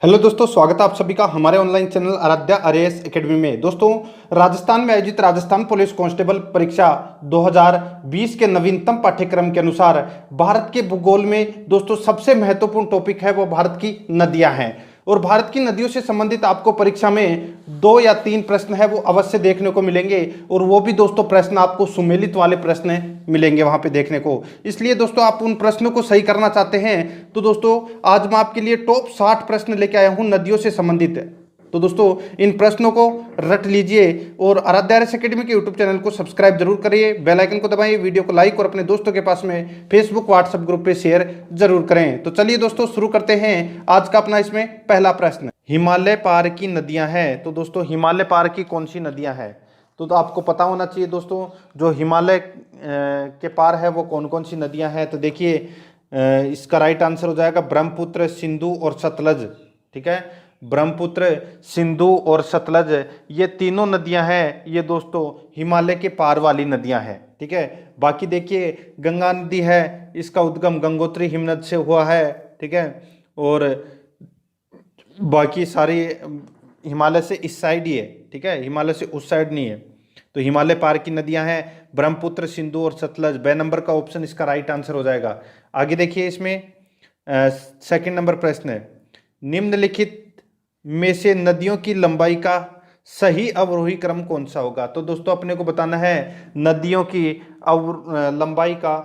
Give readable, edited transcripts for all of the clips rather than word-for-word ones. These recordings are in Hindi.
हेलो दोस्तों, स्वागत है आप सभी का हमारे online channel Aaradhya RAS academy में। दोस्तों, राजस्थान में आयोजित राजस्थान पुलिस कांस्टेबल परीक्षा 2020 के नवीनतम पाठ्यक्रम के अनुसार भारत के भूगोल में दोस्तों सबसे महत्वपूर्ण टॉपिक है वो भारत की नदियां हैं। और भारत की नदियों से संबंधित आपको परीक्षा में 2 या 3 प्रश्न है वो अवश्य देखने को मिलेंगे। और वो भी दोस्तों प्रश्न आपको सुमेलित वाले प्रश्न मिलेंगे वहां पे देखने को। इसलिए दोस्तों आप उन प्रश्नों को सही करना चाहते हैं तो दोस्तों आज मैं आपके लिए टॉप 60 प्रश्न लेके आया हूं नदियों से संबंधित। तो दोस्तों इन प्रश्नों को रट लीजिए और आराध्या आरएएस एकेडमी के यूट्यूब चैनल को सब्सक्राइब जरूर करिए, बेल आइकन को दबाइए, वीडियो को लाइक और अपने दोस्तों के पास में फेसबुक व्हाट्सएप ग्रुप पे शेयर जरूर करें। तो चलिए दोस्तों शुरू करते हैं आज का अपना इसमें पहला प्रश्न। हिमालय पार की नदियां हैं, तो दोस्तों हिमालय पार की कौन सी नदियां हैं? तो आपको पता होना चाहिए दोस्तों जो हिमालय के पार है वो कौन कौन सी नदियां हैं। तो देखिए इसका राइट आंसर हो जाएगा ब्रह्मपुत्र, सिंधु और सतलज। ठीक है, ब्रह्मपुत्र, सिंधु और सतलज ये तीनों नदियां हैं, ये दोस्तों हिमालय के पार वाली नदियां हैं। ठीक है, बाकी देखिए गंगा नदी है, इसका उद्गम गंगोत्री हिमनद से हुआ है। ठीक है, और बाकी सारी हिमालय से इस साइड ही है। ठीक है, हिमालय से उस साइड नहीं है। तो हिमालय पार की नदियां हैं ब्रह्मपुत्र, सिंधु और सतलज। बे नंबर का ऑप्शन इसका राइट आंसर हो जाएगा। आगे देखिए इसमें सेकंड नंबर प्रश्न है, निम्नलिखित में से नदियों की लंबाई का सही अवरोही क्रम कौन सा होगा? तो दोस्तों अपने को बताना है नदियों की लंबाई का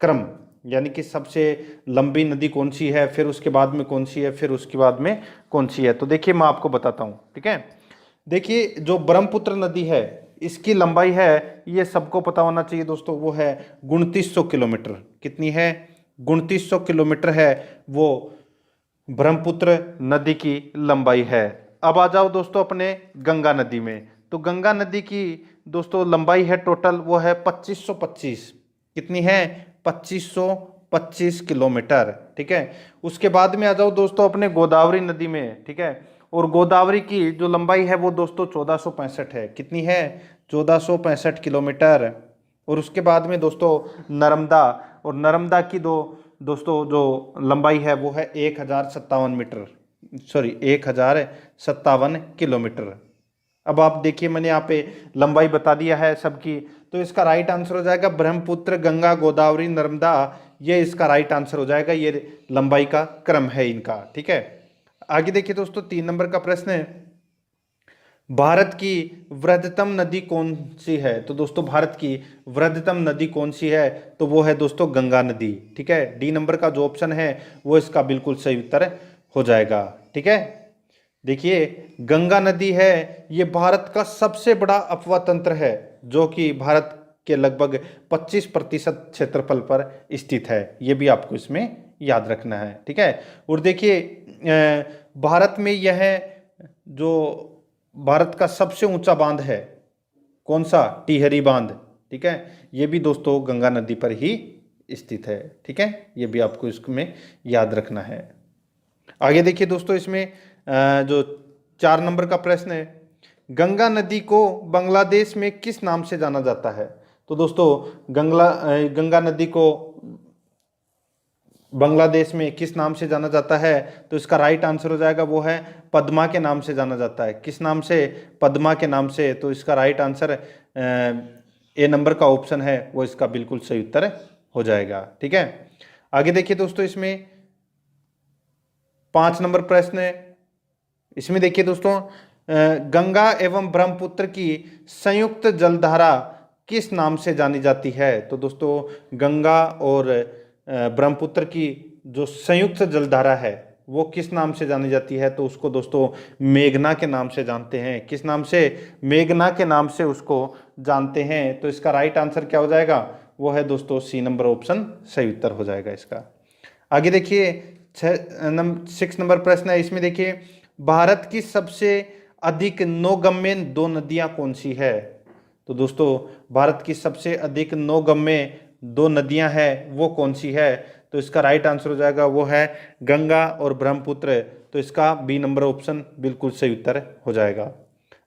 क्रम, यानी कि सबसे लंबी नदी कौन सी है, फिर उसके बाद में कौन सी है, फिर उसके बाद में कौन सी है। तो देखिए मैं आपको बताता हूं। ठीक है, देखिए जो ब्रह्मपुत्र नदी है इसकी लंबाई है, ये सबको पता होना चाहिए दोस्तों, वो है 2900 किलोमीटर। कितनी है? 2900 किलोमीटर है वो ब्रह्मपुत्र नदी की लंबाई है। अब आ जाओ दोस्तों अपने गंगा नदी में। तो गंगा नदी की दोस्तों लंबाई है टोटल वो है 2525। कितनी है? 2525 किलोमीटर। ठीक है, उसके बाद में आ जाओ दोस्तों अपने गोदावरी नदी में। ठीक है, और गोदावरी की जो लंबाई है वो दोस्तों 1465 है। कितनी है? 1465 किलोमीटर। और उसके बाद में दोस्तों नर्मदा, और नर्मदा की दोस्तों जो लंबाई है वो है 1057 मीटर, सॉरी 1057 किलोमीटर। अब आप देखिए मैंने यहाँ पे लंबाई बता दिया है सबकी, तो इसका राइट आंसर हो जाएगा ब्रह्मपुत्र, गंगा, गोदावरी, नर्मदा। ये इसका राइट आंसर हो जाएगा, ये लंबाई का क्रम है इनका। ठीक है, आगे देखिए दोस्तों 3 नंबर का प्रश्न है, भारत की वृहत्तम नदी कौन सी है? तो दोस्तों भारत की वृहत्तम नदी कौन सी है? तो वो है दोस्तों गंगा नदी। ठीक है, डी नंबर का जो ऑप्शन है वो इसका बिल्कुल सही उत्तर हो जाएगा। ठीक है, देखिए गंगा नदी है ये भारत का सबसे बड़ा अपवाह तंत्र है, जो कि भारत के लगभग 25% क्षेत्रफल पर स्थित है। ये भी आपको इसमें याद रखना है। ठीक है, और देखिए भारत में यह जो भारत का सबसे ऊंचा बांध है कौन सा? टिहरी बांध। ठीक है, ये भी दोस्तों गंगा नदी पर ही स्थित है। ठीक है, ये भी आपको इसमें याद रखना है। आगे देखिए दोस्तों इसमें जो 4 नंबर का प्रश्न है, गंगा नदी को बांग्लादेश में किस नाम से जाना जाता है? तो दोस्तों गंगा नदी को बांग्लादेश में किस नाम से जाना जाता है? तो इसका राइट आंसर हो जाएगा वो है पद्मा के नाम से जाना जाता है। किस नाम से? पद्मा के नाम से। तो इसका राइट आंसर ए नंबर का ऑप्शन है वो इसका बिल्कुल सही उत्तर हो जाएगा। ठीक है, आगे देखिए दोस्तों इसमें 5 नंबर प्रश्न है। इसमें देखिए दोस्तों गंगा एवं ब्रह्मपुत्र की संयुक्त जलधारा किस नाम से जानी जाती है? तो दोस्तों गंगा और ब्रह्मपुत्र की जो संयुक्त जलधारा है वो किस नाम से जानी जाती है? तो उसको दोस्तों मेघना के नाम से जानते हैं। किस नाम से? मेघना के नाम से उसको जानते हैं। तो इसका राइट आंसर क्या हो जाएगा? वो है दोस्तों सी नंबर ऑप्शन सही उत्तर हो जाएगा इसका। आगे देखिए 6 नंबर प्रश्न है। इसमें देखिए भारत की सबसे अधिक नौगम्य 2 नदियां कौन सी है? तो दोस्तों भारत की सबसे अधिक नौगम्य 2 नदियां हैं वो कौन सी है? तो इसका राइट आंसर हो जाएगा वो है गंगा और ब्रह्मपुत्र। तो इसका बी नंबर ऑप्शन बिल्कुल सही उत्तर हो जाएगा।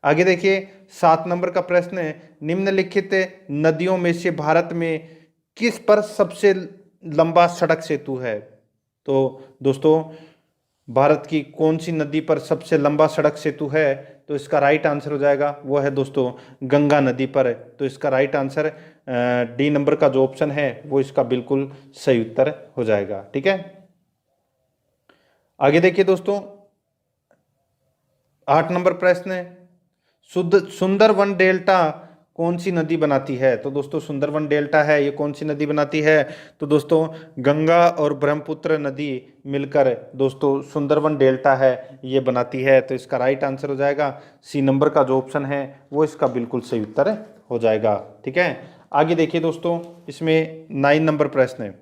आगे देखिए 7 नंबर का प्रश्न है, निम्नलिखित नदियों में से भारत में किस पर सबसे लंबा सड़क सेतु है? तो दोस्तों भारत की कौन सी नदी पर सबसे लंबा सड़क सेतु है? तो इसका राइट आंसर हो जाएगा वो है दोस्तों गंगा नदी पर। तो इसका राइट आंसर डी नंबर का जो ऑप्शन है वो इसका बिल्कुल सही उत्तर हो जाएगा। ठीक है, आगे देखिए दोस्तों, 8 नंबर प्रश्न है, सुंदरवन डेल्टा कौन सी नदी बनाती है? तो दोस्तों सुंदरवन डेल्टा है ये कौन सी नदी बनाती है? तो दोस्तों गंगा और ब्रह्मपुत्र नदी मिलकर दोस्तों सुंदरवन डेल्टा है ये बनाती है। तो इसका राइट आंसर हो जाएगा सी नंबर का जो ऑप्शन है वो इसका बिल्कुल सही उत्तर हो जाएगा। ठीक है, आगे देखिए दोस्तों, इसमें 9 नंबर प्रश्न है,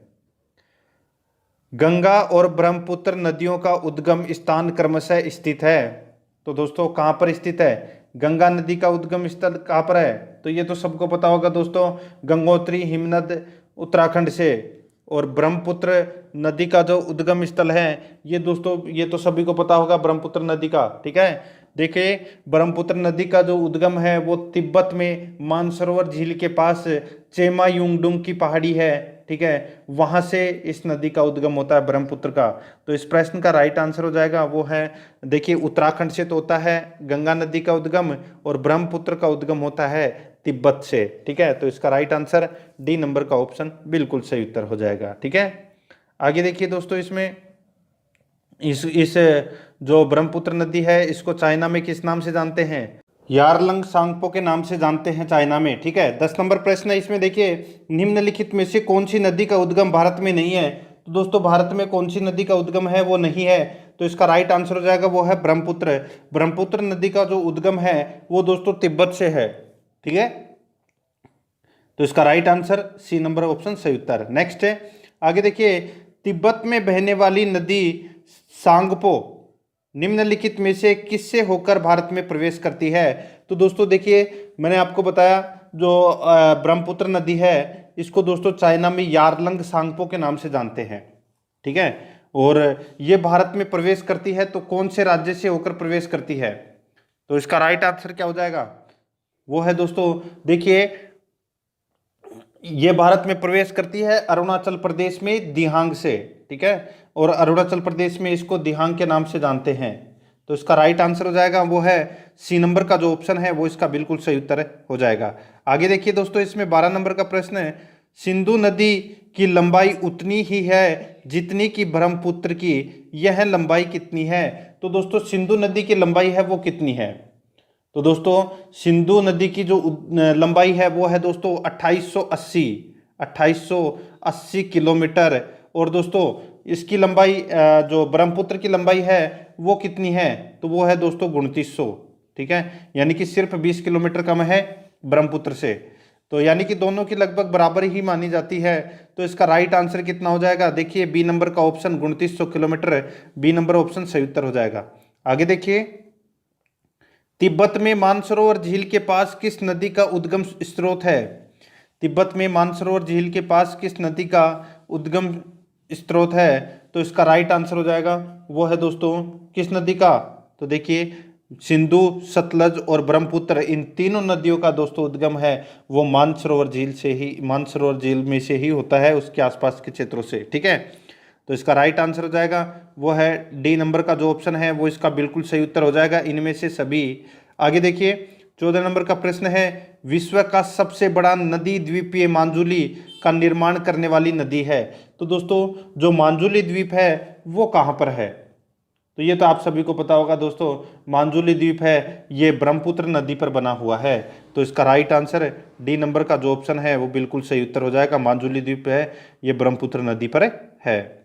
गंगा और ब्रह्मपुत्र नदियों का उद्गम स्थान क्रमशः स्थित है। तो दोस्तों कहाँ पर स्थित है? गंगा नदी का उद्गम स्थल कहाँ पर है? तो ये तो सबको पता होगा दोस्तों, गंगोत्री हिमनद उत्तराखंड से। और ब्रह्मपुत्र नदी का जो उद्गम स्थल है ये दोस्तों ये तो सभी को पता होगा ब्रह्मपुत्र नदी का। ठीक है, देखिए ब्रह्मपुत्र नदी का जो उद्गम है वो तिब्बत में मानसरोवर झील के पास चेमा युंगडुंग की पहाड़ी है। ठीक है, वहां से इस नदी का उद्गम होता है ब्रह्मपुत्र का। तो इस प्रश्न का राइट आंसर हो जाएगा वो है, देखिए उत्तराखंड से तो होता है गंगा नदी का उद्गम और ब्रह्मपुत्र का उद्गम होता है तिब्बत से। ठीक है, तो इसका राइट आंसर डी नंबर का ऑप्शन बिल्कुल सही उत्तर हो जाएगा। ठीक है, आगे देखिए दोस्तों, इसमें इस जो ब्रह्मपुत्र नदी है इसको चाइना में किस नाम से जानते हैं? यारलंग सांगपो के नाम से जानते हैं चाइना में। ठीक है, 10 नंबर प्रश्न है, इसमें देखिए निम्नलिखित में से कौन सी नदी का उद्गम भारत में नहीं है? तो दोस्तों भारत में कौन सी नदी का उद्गम है वो नहीं है। तो इसका राइट आंसर हो जाएगा वो है ब्रह्मपुत्र। ब्रह्मपुत्र नदी का जो उद्गम है वो दोस्तों तिब्बत से है। ठीक है, तो इसका right answer C number option सही उत्तर। नेक्स्ट है, आगे देखिए, तिब्बत में बहने वाली नदी सांगपो निम्नलिखित में से किससे होकर भारत में प्रवेश करती है? तो दोस्तों देखिए मैंने आपको बताया जो ब्रह्मपुत्र नदी है इसको दोस्तों चाइना में यारलंग सांगपो के नाम से जानते हैं। ठीक है, और ये भारत में प्रवेश करती है तो कौन से राज्य से होकर प्रवेश करती है? तो इसका राइट आंसर क्या हो जाएगा? वो है दोस्तों, देखिए ये भारत में प्रवेश करती है अरुणाचल प्रदेश में दिहांग से। ठीक है, और अरुणाचल प्रदेश में इसको दिहांग के नाम से जानते हैं। तो इसका राइट आंसर हो जाएगा वो है सी नंबर का जो ऑप्शन है वो इसका बिल्कुल सही उत्तर हो जाएगा। आगे देखिए दोस्तों, इसमें 12 नंबर का प्रश्न है, सिंधु नदी की लंबाई उतनी ही है जितनी की ब्रह्मपुत्र की, यह लंबाई कितनी है? तो दोस्तों सिंधु नदी की लंबाई है वो कितनी है? तो दोस्तों सिंधु नदी की जो लंबाई है वो है दोस्तों 2880 किलोमीटर। और दोस्तों इसकी लंबाई जो ब्रह्मपुत्र की लंबाई है वो कितनी है? तो वो है दोस्तों 2900। ठीक है, यानी कि सिर्फ 20 किलोमीटर कम है ब्रह्मपुत्र से। तो यानी कि दोनों की लगभग बराबर ही मानी जाती है। तो इसका राइट आंसर कितना हो जाएगा? देखिए बी नंबर का ऑप्शन 2900 किलोमीटर, बी नंबर ऑप्शन सही उत्तर हो जाएगा। आगे देखिए, तिब्बत में मानसरोवर झील के पास किस नदी का उद्गम स्रोत है? तिब्बत में मानसरोवर झील के पास किस नदी का उद्गम स्रोत है? तो इसका राइट आंसर हो जाएगा वो है दोस्तों किस नदी का? तो देखिए सिंधु, सतलज और ब्रह्मपुत्र, इन तीनों नदियों का दोस्तों उद्गम है वो मानसरोवर झील से ही, मानसरोवर झील में से ही होता है, उसके आसपास के क्षेत्रों से। ठीक है, तो इसका राइट आंसर हो जाएगा वो है डी नंबर का जो ऑप्शन है वो इसका बिल्कुल सही उत्तर हो जाएगा इनमें से सभी। आगे देखिए 14 नंबर का प्रश्न है, विश्व का सबसे बड़ा नदी द्वीपीय मांजुली का निर्माण करने वाली नदी है। तो दोस्तों जो मांजुली द्वीप है वो कहाँ पर है? तो ये तो आप सभी को पता होगा दोस्तों, मांजुली द्वीप है ये ब्रह्मपुत्र नदी पर बना हुआ है। तो इसका राइट आंसर डी नंबर का जो ऑप्शन है वो बिल्कुल सही उत्तर हो जाएगा, मांजुली द्वीप है ये ब्रह्मपुत्र नदी पर है।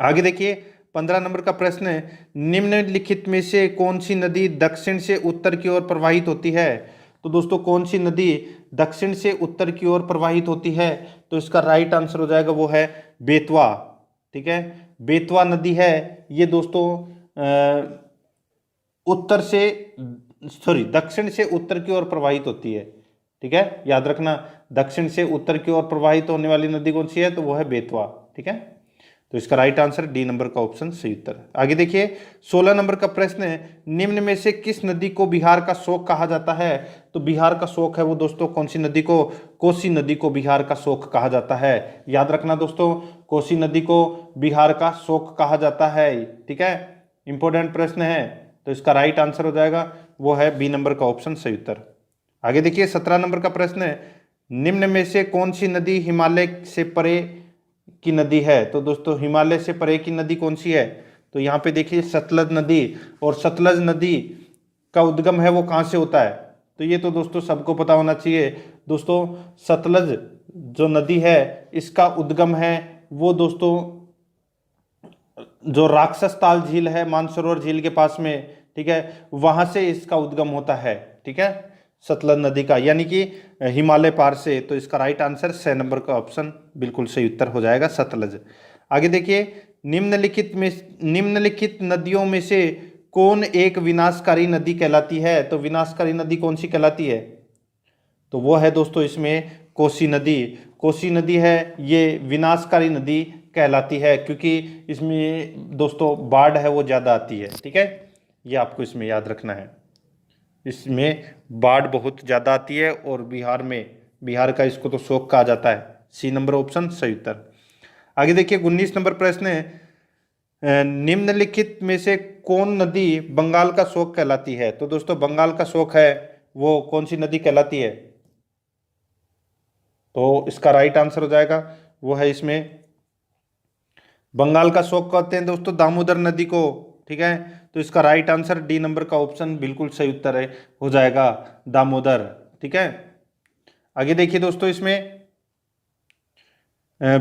आगे देखिए 15 नंबर का प्रश्न है, निम्नलिखित में से कौन सी नदी दक्षिण से उत्तर की ओर प्रवाहित होती है? तो दोस्तों कौन सी नदी दक्षिण से उत्तर की ओर प्रवाहित होती है? तो इसका राइट आंसर हो जाएगा वो है बेतवा। ठीक है, बेतवा नदी है ये दोस्तों दक्षिण से उत्तर की ओर प्रवाहित होती है। ठीक है, याद रखना दक्षिण से उत्तर की ओर प्रवाहित होने वाली नदी कौन सी है? तो वो है बेतवा। ठीक है, तो इसका राइट आंसर डी नंबर का ऑप्शन सही उत्तर। आगे देखिए 16 नंबर का प्रश्न है, निम्न में से किस नदी को बिहार का शोक कहा जाता है? तो बिहार का शोक है वो दोस्तों कौन सी नदी को? कोसी नदी को बिहार का शोक कहा जाता है। याद रखना दोस्तों, कोसी नदी को बिहार का शोक कहा जाता है। ठीक है, इंपॉर्टेंट प्रश्न है। तो इसका राइट आंसर हो जाएगा वो है बी नंबर का ऑप्शन सही उत्तर। आगे देखिए 17 नंबर का प्रश्न है, निम्न में से कौन सी नदी हिमालय से परे की नदी है? तो दोस्तों हिमालय से परे की नदी कौन सी है? तो यहाँ पे देखिए सतलज नदी, और सतलज नदी का उद्गम है वो कहाँ से होता है? तो ये तो दोस्तों सबको पता होना चाहिए। दोस्तों सतलज जो नदी है इसका उद्गम है वो दोस्तों जो राक्षस ताल झील है मानसरोवर झील के पास में, ठीक है, वहां से इसका उद्गम होता है। ठीक है, सतलज नदी का, यानी कि हिमालय पार से। तो इसका राइट आंसर 6 नंबर का ऑप्शन बिल्कुल सही उत्तर हो जाएगा, सतलज। आगे देखिए निम्नलिखित नदियों में से कौन एक विनाशकारी नदी कहलाती है? तो विनाशकारी नदी कौन सी कहलाती है? तो वो है दोस्तों इसमें कोसी नदी। कोसी नदी है ये विनाशकारी नदी कहलाती है, क्योंकि इसमें दोस्तों बाढ़ है वो ज़्यादा आती है। ठीक है, ये आपको इसमें याद रखना है, इसमें बाढ़ बहुत ज़्यादा आती है, और बिहार का इसको तो शोक कहा जाता है। सी नंबर ऑप्शन सही उत्तर। आगे देखिए 19 नंबर प्रश्न है, निम्नलिखित में से कौन नदी बंगाल का शोक कहलाती है? तो दोस्तों बंगाल का शोक है वो कौन सी नदी कहलाती है? तो इसका राइट आंसर हो जाएगा वो है इसमें बंगाल का शोक कहते हैं दोस्तों दामोदर नदी को। ठीक है, तो इसका राइट आंसर डी नंबर का ऑप्शन बिल्कुल सही उत्तर है, हो जाएगा दामोदर। ठीक है, आगे देखिए दोस्तों इसमें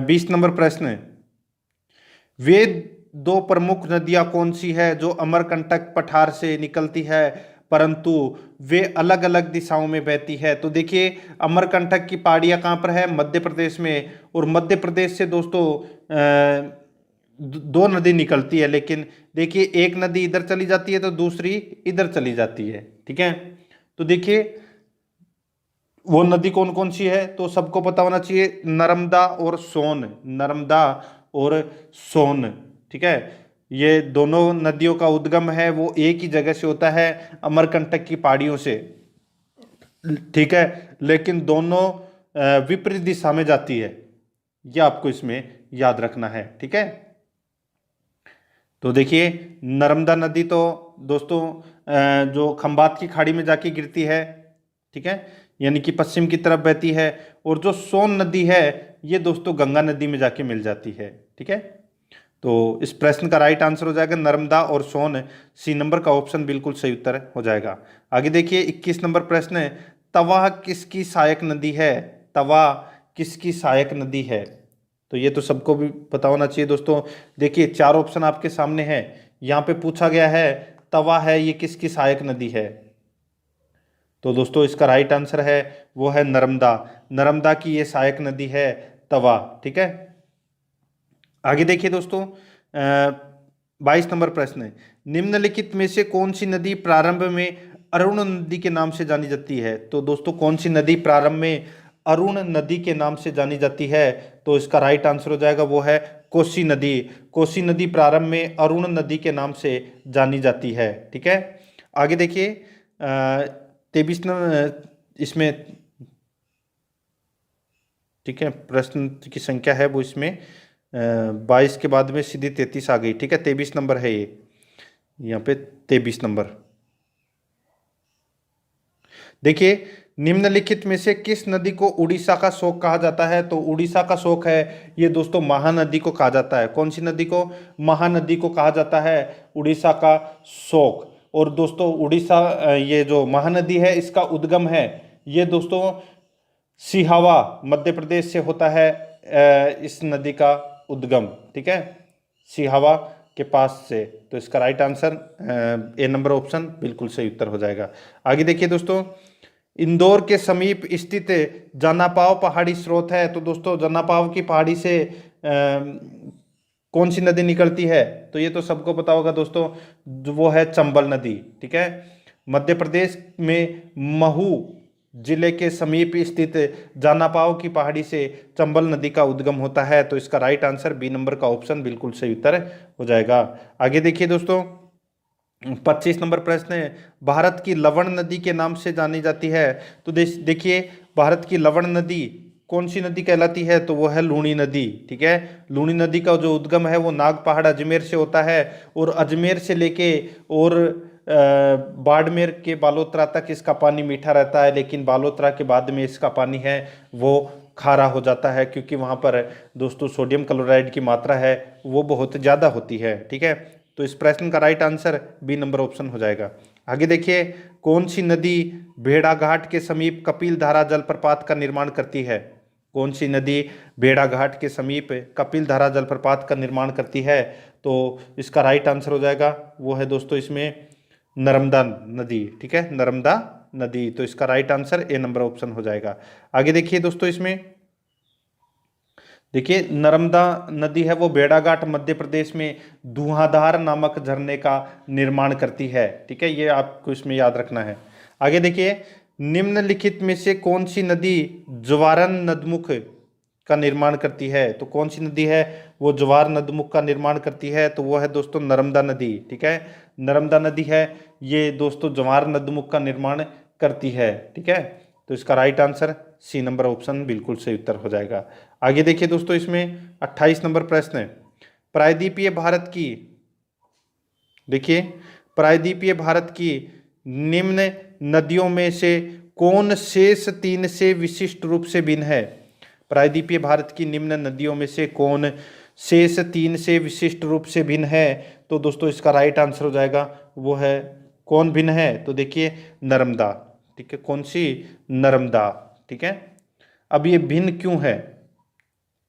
20 नंबर प्रश्न है, वे दो प्रमुख नदियां कौन सी है जो अमरकंटक पठार से निकलती है परंतु वे अलग अलग दिशाओं में बहती है? तो देखिए अमरकंटक की पहाड़ियां कहाँ पर है? मध्य प्रदेश में, और मध्य प्रदेश से दोस्तों दो नदी निकलती है, लेकिन देखिए एक नदी इधर चली जाती है तो दूसरी इधर चली जाती है। ठीक है, तो देखिए वो नदी कौन कौन सी है? तो सबको पता होना चाहिए, नर्मदा और सोन, नर्मदा और सोन। ठीक है, ये दोनों नदियों का उद्गम है वो एक ही जगह से होता है, अमरकंटक की पहाड़ियों से। ठीक है, लेकिन दोनों विपरीत दिशा में जाती है, ये आपको इसमें याद रखना है। ठीक है, तो देखिए नर्मदा नदी तो दोस्तों जो खंबात की खाड़ी में जाके गिरती है, ठीक है, यानी कि पश्चिम की तरफ बहती है, और जो सोन नदी है ये दोस्तों गंगा नदी में जाके मिल जाती है। ठीक है, तो इस प्रश्न का राइट आंसर हो जाएगा नर्मदा और सोन, सी नंबर का ऑप्शन बिल्कुल सही उत्तर हो जाएगा। आगे देखिए 21 नंबर प्रश्न है, तवा किसकी सहायक नदी है? तवा किसकी सहायक नदी है? तो ये तो सबको भी पता होना चाहिए दोस्तों। देखिए 4 ऑप्शन आपके सामने हैं, यहाँ पे पूछा गया है तवा है ये किसकी सहायक नदी है? तो दोस्तों इसका राइट आंसर है वो है नर्मदा, नर्मदा की ये सहायक नदी है तवा। ठीक है, आगे देखिए दोस्तों 22 नंबर प्रश्न है, निम्नलिखित में से कौन सी नदी प्रारंभ में अरुण नदी के नाम से जानी जाती है? तो दोस्तों कौन सी नदी प्रारंभ में अरुण नदी के नाम से जानी जाती है? तो इसका राइट आंसर हो जाएगा वो है कोसी नदी। कोसी नदी प्रारंभ में अरुण नदी के नाम से जानी जाती है। ठीक है, आगे देखिए 23 नंबर इसमें, ठीक है, प्रश्न की संख्या है वो इसमें 22 के बाद में सीधी 33 आ गई। ठीक है, 23 नंबर है ये, यहाँ पे 23 नंबर। देखिए निम्नलिखित में से किस नदी को उड़ीसा का शोक कहा जाता है? तो उड़ीसा का शोक है ये दोस्तों महानदी को कहा जाता है। कौन सी नदी को? महानदी को कहा जाता है उड़ीसा का शोक। और दोस्तों उड़ीसा ये जो महानदी है इसका उद्गम है ये दोस्तों सिहावा मध्य प्रदेश से होता है, इस नदी का उद्गम। ठीक है, सिहावा के पास से। तो इसका right answer A number option बिल्कुल सही उत्तर हो जाएगा। आगे देखिए दोस्तों इंदौर के समीप स्थित जनापाव पहाड़ी स्रोत है। तो दोस्तों जनापाव की पहाड़ी से कौन सी नदी निकलती है? तो ये तो सबको पता होगा दोस्तों, वो है चंबल नदी। ठीक है, मध्य प्रदेश में महू जिले के समीप स्थित जानापाव की पहाड़ी से चंबल नदी का उद्गम होता है। तो इसका राइट आंसर बी नंबर का ऑप्शन बिल्कुल सही उत्तर हो जाएगा। आगे देखिए दोस्तों, 25 नंबर प्रश्न है, भारत की लवण नदी के नाम से जानी जाती है। तो देखिए, भारत की लवण नदी कौन सी नदी कहलाती है? तो वो है लूणी नदी। ठीक है, लूणी नदी का जो उद्गम है वो नाग पहाड़ अजमेर से होता है, और अजमेर से लेके और बाड़मेर के बालोतरा तक इसका पानी मीठा रहता है, लेकिन बालोतरा के बाद में इसका पानी है वो खारा हो जाता है, क्योंकि वहाँ पर दोस्तों सोडियम क्लोराइड की मात्रा है वो बहुत ज़्यादा होती है। ठीक है, तो इस प्रश्न का right answer B number option हो जाएगा। आगे देखिए, कौन सी नदी भेड़ाघाट के समीप कपिल धारा जलप्रपात का निर्माण करती है? कौन सी नदी भेड़ाघाट के समीप कपिल धारा जलप्रपात का निर्माण करती है? तो इसका राइट आंसर हो जाएगा वो है दोस्तों इसमें नर्मदा नदी। ठीक है, नर्मदा नदी। तो इसका right answer A number option हो जाएगा। आगे देखिए दोस्तों, इसमें देखिए नर्मदा नदी है वो भेड़ाघाट मध्य प्रदेश में धुआंधार नामक झरने का निर्माण करती है। ठीक है, ये आपको इसमें याद रखना है। आगे देखिए, निम्नलिखित में से कौन सी नदी ज्वारन नदमुख का निर्माण करती है? तो कौन सी नदी है वो ज्वार नदमुख का निर्माण करती है? तो वो है दोस्तों नर्मदा नदी। ठीक है, नर्मदा नदी है ये दोस्तों ज्वार नदमुख का निर्माण करती है। ठीक है, तो इसका right answer C number option बिल्कुल सही उत्तर हो जाएगा। आगे देखिए दोस्तों, इसमें 28 नंबर प्रश्न है, प्रायद्वीपीय भारत की, देखिए प्रायद्वीपीय भारत की निम्न नदियों में से कौन शेष तीन से विशिष्ट रूप से भिन्न है? प्रायद्वीपीय भारत की निम्न नदियों में से कौन शेष तीन से विशिष्ट रूप से भिन्न है? तो दोस्तों इसका राइट आंसर हो जाएगा वो है, कौन भिन्न है? तो देखिए नर्मदा। ठीक है, कौन सी? नर्मदा। ठीक है, अब ये भिन्न क्यों है?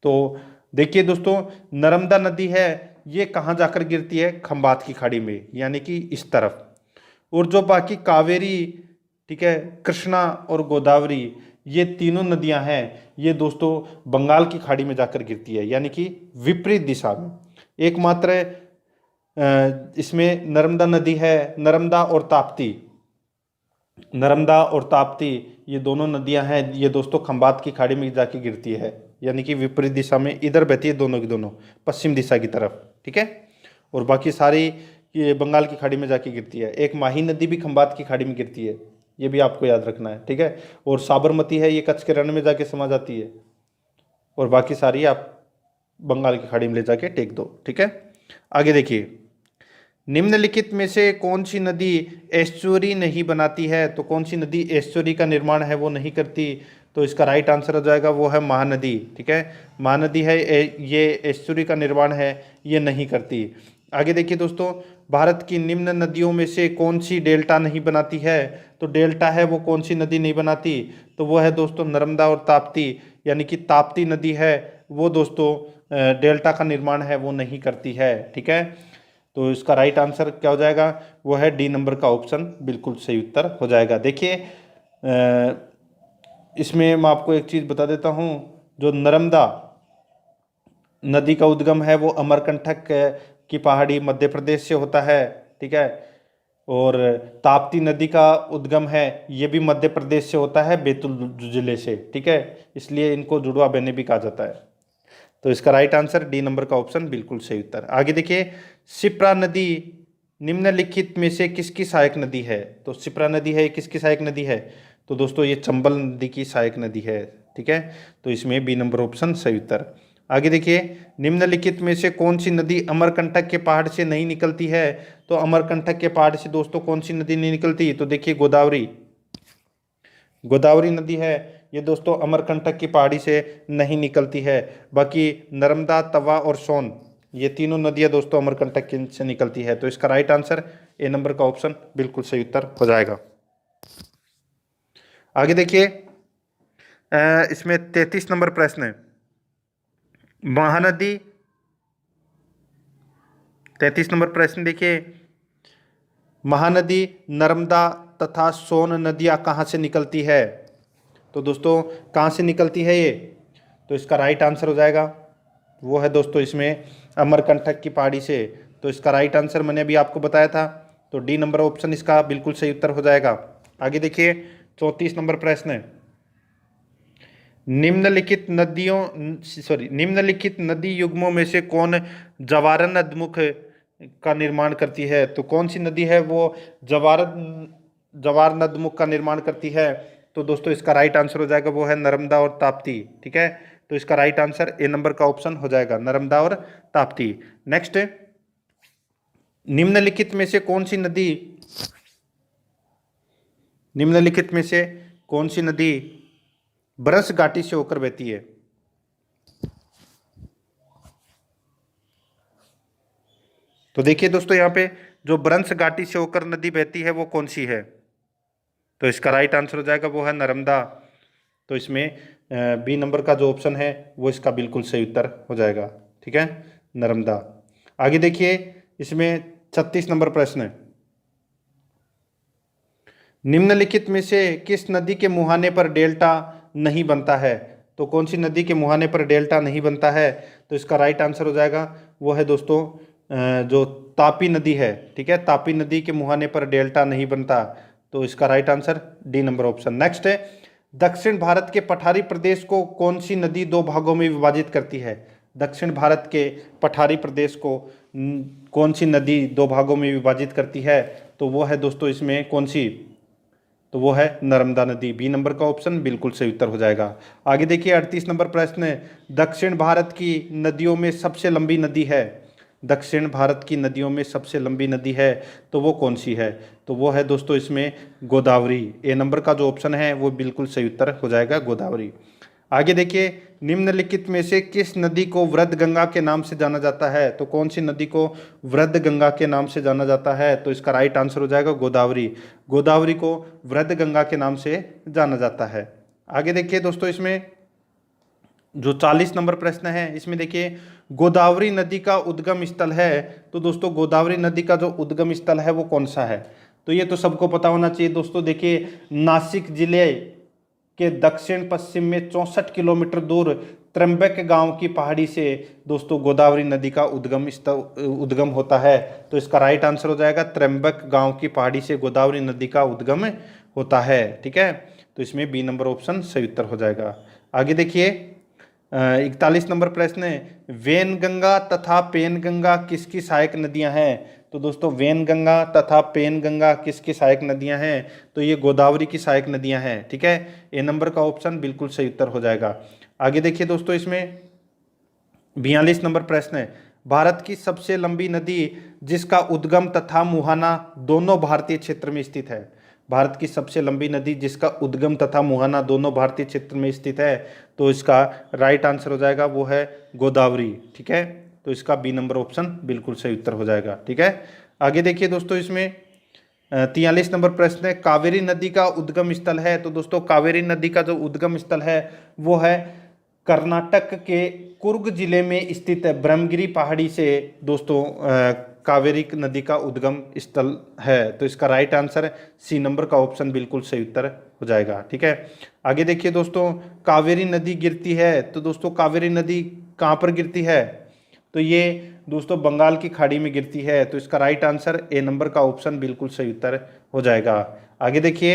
तो देखिए दोस्तों, नर्मदा नदी है ये कहाँ जाकर गिरती है? खंबात की खाड़ी में, यानी कि इस तरफ। और जो बाकी कावेरी, ठीक है, कृष्णा और गोदावरी, ये तीनों नदियां हैं ये दोस्तों बंगाल की खाड़ी में जाकर गिरती है, यानी कि विपरीत दिशा में। एकमात्र इसमें नर्मदा नदी है, नर्मदा और ताप्ती, नर्मदा और ताप्ती ये दोनों नदियां हैं ये दोस्तों खंबात की खाड़ी में जाके गिरती है, यानी कि विपरीत दिशा में, इधर बहती है दोनों की दोनों पश्चिम दिशा की तरफ। ठीक है, और बाकी सारी ये बंगाल की खाड़ी में जाके गिरती है। एक माही नदी भी खंबात की खाड़ी में गिरती है, ये भी आपको याद रखना है। ठीक है, और साबरमती है ये कच्छ के रण में जाके समा जाती है, और बाकी सारी आप बंगाल की खाड़ी में ले जाके टेक दो। ठीक है, आगे देखिए, निम्नलिखित में से कौन सी नदी एस्चुरी नहीं बनाती है? तो कौन सी नदी एस्चुरी का निर्माण है वो नहीं करती? तो इसका राइट आंसर हो जाएगा वो है महानदी। ठीक है, महानदी है ये एस्चुरी का निर्माण है ये नहीं करती। आगे देखिए दोस्तों, भारत की निम्न नदियों में से कौन सी डेल्टा नहीं बनाती है? तो डेल्टा है वो कौन सी नदी नहीं बनाती? तो वो है दोस्तों नर्मदा और ताप्ती, यानी कि ताप्ती नदी है वो दोस्तों डेल्टा का निर्माण है वो नहीं करती है। ठीक है, तो इसका राइट आंसर क्या हो जाएगा? वो है डी नंबर का ऑप्शन बिल्कुल सही उत्तर हो जाएगा। देखिए इसमें मैं आपको एक चीज़ बता देता हूँ, जो नर्मदा नदी का उद्गम है वो अमरकंटक की पहाड़ी मध्य प्रदेश से होता है। ठीक है, और ताप्ती नदी का उद्गम है ये भी मध्य प्रदेश से होता है, बैतूल जिले से। ठीक है, इसलिए इनको जुड़वा बहने भी कहा जाता है। तो इसका राइट आंसर डी नंबर का ऑप्शन बिल्कुल सही उत्तर। आगे देखिए, शिप्रा नदी निम्नलिखित में से किसकी सहायक नदी है? तो शिप्रा नदी है किसकी सहायक नदी है? तो दोस्तों ये चंबल नदी की सहायक नदी है। ठीक है, तो इसमें बी नंबर ऑप्शन सही उत्तर। आगे देखिए, निम्नलिखित में से कौन सी नदी अमरकंटक के पहाड़ से नहीं निकलती है? तो अमरकंटक के पहाड़ से दोस्तों कौन सी नदी नहीं निकलती? तो देखिए गोदावरी, गोदावरी नदी है ये दोस्तों अमरकंटक की पहाड़ी से नहीं निकलती है। बाकी नर्मदा, तवा और सोन ये तीनों नदियां दोस्तों अमरकंटक से निकलती है। तो इसका राइट आंसर ए नंबर का ऑप्शन बिल्कुल सही उत्तर हो जाएगा। आगे देखिए, इसमें 33 नंबर प्रश्न है, महानदी, 33 नंबर प्रश्न देखिए, महानदी नर्मदा तथा सोन नदियां कहाँ से निकलती है? तो दोस्तों कहाँ से निकलती है ये? तो इसका राइट आंसर हो जाएगा वो है दोस्तों इसमें अमरकंटक की पहाड़ी से। तो इसका राइट आंसर मैंने अभी आपको बताया था, तो डी नंबर ऑप्शन इसका बिल्कुल सही उत्तर हो जाएगा। आगे देखिए, 34 नंबर प्रश्न है, निम्नलिखित नदी युग्मों में से कौन जवारन नदमुख का निर्माण करती है? तो कौन सी नदी है वो जवार नदमुख का निर्माण करती है? तो दोस्तों इसका राइट आंसर हो जाएगा वो है नर्मदा और ताप्ती। ठीक है, तो इसका राइट आंसर ए नंबर का ऑप्शन हो जाएगा, नर्मदा और ताप्ती। नेक्स्ट, निम्नलिखित में से कौन सी नदी ब्रश घाटी से होकर बहती है? तो देखिए दोस्तों, यहाँ पे जो ब्रंश घाटी से होकर नदी बहती है वो कौन सी है? तो इसका राइट आंसर हो जाएगा वो है नर्मदा। तो इसमें बी नंबर का जो ऑप्शन है वो इसका बिल्कुल सही उत्तर हो जाएगा। ठीक है, नर्मदा। आगे देखिए, इसमें 36 नंबर प्रश्न है, निम्नलिखित में से किस नदी के मुहाने पर डेल्टा नहीं बनता है? तो कौन सी नदी के मुहाने पर डेल्टा नहीं बनता है? तो इसका राइट आंसर हो जाएगा वो है दोस्तों जो तापी नदी है। ठीक है, तापी नदी के मुहाने पर डेल्टा नहीं बनता। तो इसका right answer D number option. Next है, दक्षिण भारत के पठारी प्रदेश को कौन सी नदी दो भागों में विभाजित करती है? दक्षिण भारत के पठारी प्रदेश को कौन सी नदी दो भागों में विभाजित करती है? तो वो है दोस्तों इसमें कौन सी? तो वो है नर्मदा नदी। बी नंबर का ऑप्शन बिल्कुल सही उत्तर हो जाएगा। आगे देखिए, 38 नंबर प्रश्न है, दक्षिण भारत की नदियों में सबसे लंबी नदी है? दक्षिण भारत की नदियों में सबसे लंबी नदी है तो वो कौन सी है? तो वो है दोस्तों इसमें गोदावरी। ए नंबर का जो ऑप्शन है वो बिल्कुल सही उत्तर हो जाएगा, गोदावरी। आगे देखिए, निम्नलिखित में से किस नदी को वृद्ध गंगा के नाम से जाना जाता है? तो कौन सी नदी को वृद्ध गंगा के नाम से जाना जाता है? तो इसका राइट आंसर हो जाएगा गोदावरी। गोदावरी को वृद्ध गंगा के नाम से जाना जाता है। आगे देखिए दोस्तों, इसमें जो 40 नंबर प्रश्न है, इसमें देखिए, गोदावरी नदी का उद्गम स्थल है। तो दोस्तों गोदावरी नदी का जो उद्गम स्थल है वो कौन सा है? तो ये तो सबको पता होना चाहिए दोस्तों। देखिए, नासिक जिले के दक्षिण पश्चिम में 64 किलोमीटर दूर त्र्यंबक गांव की पहाड़ी से दोस्तों गोदावरी नदी का उद्गम होता है। तो इसका राइट आंसर हो जाएगा त्र्यंबक गांव की पहाड़ी से गोदावरी नदी का उद्गम होता है। ठीक है, तो इसमें बी नंबर ऑप्शन सही उत्तर हो जाएगा। आगे देखिए, 41 नंबर प्रश्न है, वेनगंगा तथा पेनगंगा किसकी सहायक नदियां हैं? तो दोस्तों वेनगंगा तथा पेनगंगा किसकी सहायक नदियां हैं? तो ये गोदावरी की सहायक नदियां हैं। ठीक है, ए नंबर का ऑप्शन बिल्कुल सही उत्तर हो जाएगा। आगे देखिए दोस्तों, इसमें 42 नंबर प्रश्न है, भारत की सबसे लंबी नदी जिसका उद्गम तथा मुहाना दोनों भारतीय क्षेत्र में स्थित है? भारत की सबसे लंबी नदी जिसका उद्गम तथा मुहाना दोनों भारतीय क्षेत्र में स्थित है, तो इसका राइट आंसर हो जाएगा वो है गोदावरी। ठीक है, तो इसका बी नंबर ऑप्शन बिल्कुल सही उत्तर हो जाएगा। ठीक है, आगे देखिए दोस्तों, इसमें 43 नंबर प्रश्न है, कावेरी नदी का उद्गम स्थल है। तो दोस्तों कावेरी नदी का जो उद्गम स्थल है वो है कर्नाटक के कुर्ग जिले में स्थित ब्रह्मगिरी पहाड़ी से दोस्तों कावेरी नदी का उद्गम स्थल है। तो इसका राइट आंसर सी नंबर का ऑप्शन बिल्कुल सही उत्तर हो जाएगा। ठीक है, आगे देखिए दोस्तों, कावेरी नदी गिरती है। तो दोस्तों कावेरी नदी कहाँ पर गिरती है? तो ये दोस्तों बंगाल की खाड़ी में गिरती है। तो इसका राइट आंसर ए नंबर का ऑप्शन बिल्कुल सही उत्तर हो जाएगा। आगे देखिए,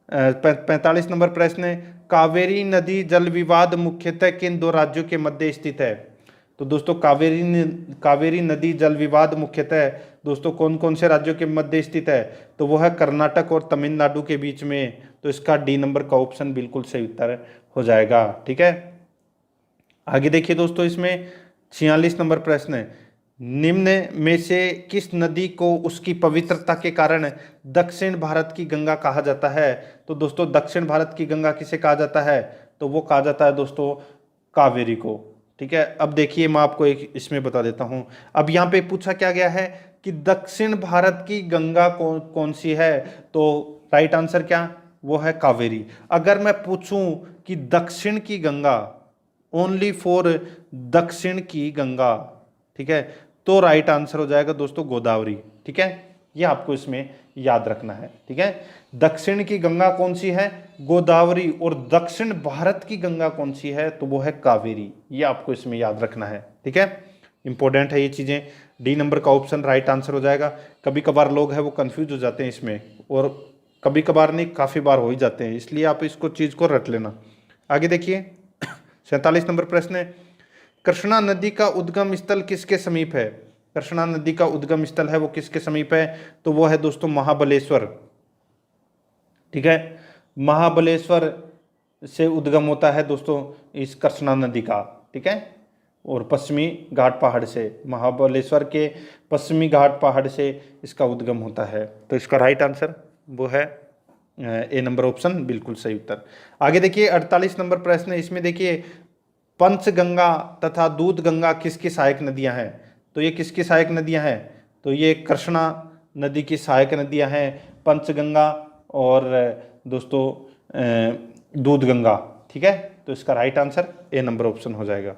45 नंबर प्रश्न है, कावेरी नदी जल विवाद मुख्यतः किन दो राज्यों के मध्य स्थित है? तो दोस्तों कावेरी नदी जल विवाद मुख्यतः दोस्तों कौन कौन से राज्यों के मध्य स्थित है? तो वो है कर्नाटक और तमिलनाडु के बीच में। तो इसका डी नंबर का ऑप्शन बिल्कुल सही उत्तर हो जाएगा। ठीक है, आगे देखिए दोस्तों, इसमें 46 नंबर प्रश्न है, निम्न में से किस नदी को उसकी पवित्रता के कारण दक्षिण भारत की गंगा कहा जाता है? तो दोस्तों दक्षिण भारत की गंगा किसे कहा जाता है? तो वो कहा जाता है दोस्तों कावेरी को। ठीक है, अब देखिए मैं आपको एक इसमें बता देता हूं। अब यहाँ पे पूछा क्या गया है कि दक्षिण भारत की गंगा कौन सी है? तो राइट आंसर क्या? वो है कावेरी। अगर मैं पूछूं कि दक्षिण की गंगा, ओनली फॉर दक्षिण की गंगा, ठीक है, तो राइट आंसर हो जाएगा दोस्तों गोदावरी। ठीक है, ये आपको इसमें याद रखना है। ठीक है, दक्षिण की गंगा कौन सी है? गोदावरी। और दक्षिण भारत की गंगा कौन सी है? तो वो है कावेरी। ये आपको इसमें याद रखना है। ठीक है, इंपॉर्टेंट है ये चीजें। डी नंबर का ऑप्शन राइट आंसर हो जाएगा। कभी कभार लोग हैं वो कंफ्यूज हो जाते हैं इसमें, और कभी कभार नहीं, काफ़ी बार हो ही जाते हैं, इसलिए आप इसको चीज़ को रट लेना। आगे देखिए 47 नंबर प्रश्न है, कृष्णा नदी का उद्गम स्थल किसके समीप है? कृष्णा नदी का उद्गम स्थल है वो किसके समीप है? तो वो है दोस्तों महाबलेश्वर। ठीक है, महाबलेश्वर से उद्गम होता है दोस्तों इस कृष्णा नदी का। ठीक है, और पश्चिमी घाट पहाड़ से, महाबलेश्वर के पश्चिमी घाट पहाड़ से इसका उद्गम होता है। तो इसका राइट आंसर वो है ए नंबर ऑप्शन, बिल्कुल सही उत्तर। आगे देखिए 48 नंबर प्रश्न है, इसमें देखिए पंचगंगा तथा दूध गंगा किसकी सहायक नदियां हैं? तो ये किसकी सहायक नदियां हैं? तो ये कृष्णा नदी की सहायक नदियां हैं, पंचगंगा और दोस्तों दूध गंगा। ठीक है, तो इसका right answer A number option हो जाएगा।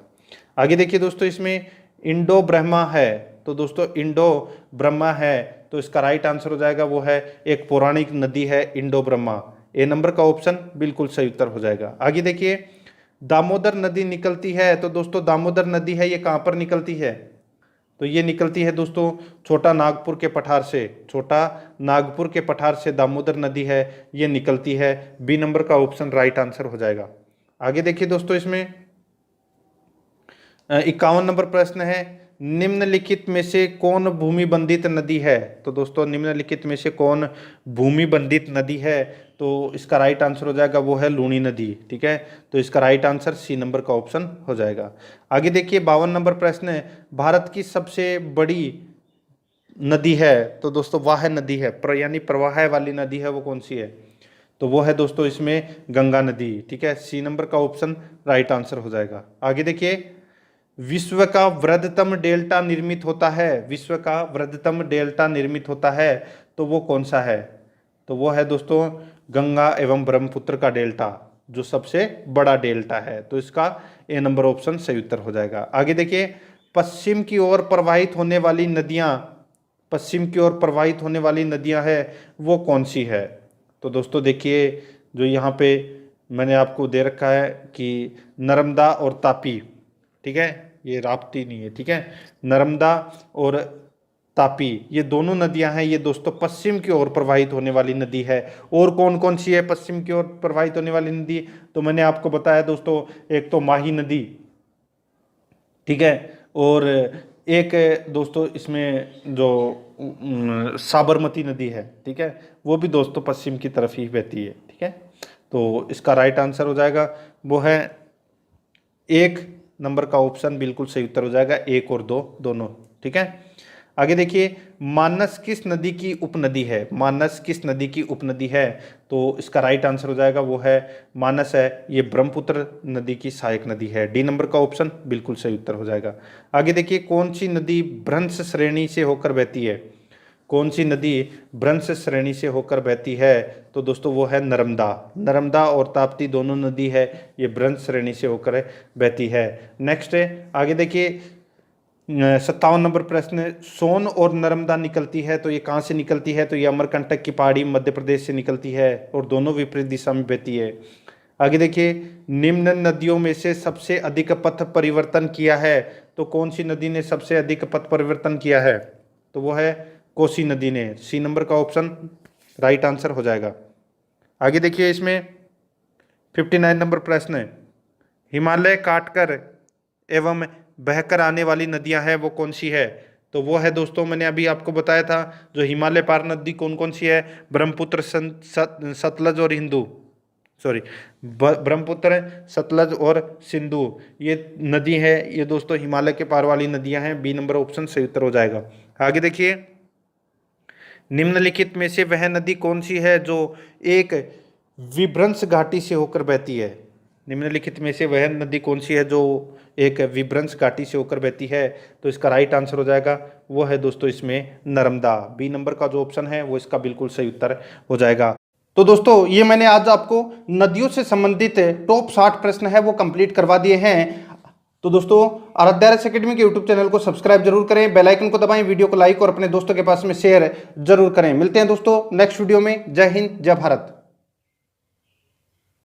आगे देखिए दोस्तों इसमें इंडो ब्रह्मा है, तो दोस्तों इंडो ब्रह्मा है तो इसका राइट आंसर हो जाएगा वो है एक पौराणिक नदी है इंडो ब्रह्मा। ए नंबर का ऑप्शन बिल्कुल सही उत्तर हो जाएगा। आगे देखिए दामोदर नदी निकलती है, तो दोस्तों दामोदर नदी है ये कहाँ पर निकलती है? तो ये निकलती है दोस्तों छोटा नागपुर के पठार से, छोटा नागपुर के पठार से दामोदर नदी है ये निकलती है। बी नंबर का ऑप्शन राइट आंसर हो जाएगा। आगे देखिए दोस्तों इसमें 51 नंबर प्रश्न है, निम्नलिखित में से कौन भूमि बंधित नदी है? तो दोस्तों निम्नलिखित में से कौन भूमि बंधित नदी है? तो इसका राइट आंसर हो जाएगा वो है लूनी नदी। ठीक है, तो इसका राइट आंसर सी नंबर का ऑप्शन हो जाएगा। आगे देखिए 52 नंबर प्रश्न है, भारत की सबसे बड़ी नदी है, तो दोस्तों वाह नदी है, यानी प्रवाह वाली नदी है वो कौन सी है? तो वो है दोस्तों इसमें गंगा नदी। ठीक है, सी नंबर का ऑप्शन राइट आंसर हो जाएगा। आगे देखिए विश्व का वृहत्तम डेल्टा निर्मित होता है, विश्व का वृहत्तम डेल्टा निर्मित होता है तो वो कौन सा है? तो वो है दोस्तों गंगा एवं ब्रह्मपुत्र का डेल्टा, जो सबसे बड़ा डेल्टा है। तो इसका ए नंबर ऑप्शन सही उत्तर हो जाएगा। आगे देखिए पश्चिम की ओर प्रवाहित होने वाली नदियां, पश्चिम की ओर प्रवाहित होने वाली नदियां है वो कौन सी है? तो दोस्तों देखिए जो यहाँ पे मैंने आपको दे रखा है कि नर्मदा और तापी। ठीक है, ये राप्ती नहीं है। ठीक है, नर्मदा और तापी ये दोनों नदियां हैं, ये दोस्तों पश्चिम की ओर प्रवाहित होने वाली नदी है। और कौन कौन सी है पश्चिम की ओर प्रवाहित होने वाली नदी? तो मैंने आपको बताया दोस्तों, एक तो माही नदी, ठीक है, और एक दोस्तों इसमें जो साबरमती नदी है, ठीक है, वो भी दोस्तों पश्चिम की तरफ ही बहती है। ठीक है, तो इसका राइट आंसर हो जाएगा वो है एक नंबर का ऑप्शन, बिल्कुल सही उत्तर हो जाएगा, एक और दो दोनों। ठीक है, आगे देखिए मानस किस नदी की उपनदी है? मानस किस नदी की उपनदी है? तो इसका राइट आंसर हो जाएगा वो है मानस है ये ब्रह्मपुत्र नदी की सहायक नदी है। डी नंबर का ऑप्शन बिल्कुल सही उत्तर हो जाएगा। आगे देखिए कौन सी नदी भ्रंश श्रेणी से होकर बहती है? कौन सी नदी भ्रंश श्रेणी से होकर बहती है? तो दोस्तों वो है नर्मदा। नर्मदा और ताप्ती दोनों नदी है ये भ्रंश श्रेणी से होकर बहती है। नेक्स्ट है, आगे देखिए 57 नंबर प्रश्न, सोन और नर्मदा निकलती है तो ये कहाँ से निकलती है? तो ये अमरकंटक की पहाड़ी मध्य प्रदेश से निकलती है और दोनों विपरीत दिशा में बहती है। आगे देखिए निम्न नदियों में से सबसे अधिक पथ परिवर्तन किया है, तो कौन सी नदी ने सबसे अधिक पथ परिवर्तन किया है? तो वो है कोसी नदी ने। सी नंबर का ऑप्शन राइट आंसर हो जाएगा। आगे देखिए इसमें 59 नंबर प्रश्न है, हिमालय काटकर एवं बहकर आने वाली नदियां हैं वो कौन सी है? तो वो है दोस्तों मैंने अभी आपको बताया था जो हिमालय पार नदी कौन कौन सी है, ब्रह्मपुत्र, सतलज और हिंदू, सॉरी ब्रह्मपुत्र, सतलज और सिंधु ये नदी है, ये दोस्तों हिमालय के पार वाली नदियां हैं। बी नंबर ऑप्शन सही उत्तर हो जाएगा। आगे देखिए निम्नलिखित में से वह नदी कौन सी है जो एक विभ्रंश घाटी से होकर बहती है? निम्नलिखित में से वह नदी कौन सी है जो एक विभ्रंश घाटी से होकर बहती है? तो इसका राइट आंसर हो जाएगा वो है दोस्तों इसमें नर्मदा। बी नंबर का जो ऑप्शन है वो इसका बिल्कुल सही उत्तर हो जाएगा। तो दोस्तों ये मैंने आज आपको नदियों से संबंधित टॉप 60 प्रश्न है वो कंप्लीट करवा दिए हैं। तो दोस्तों आराध्या आरएस एकेडमी के यूट्यूब चैनल को सब्सक्राइब जरूर करें, बेल आइकन को दबाएं, वीडियो को लाइक और अपने दोस्तों के पास में शेयर जरूर करें। मिलते हैं दोस्तों नेक्स्ट वीडियो में। जय हिंद, जय भारत।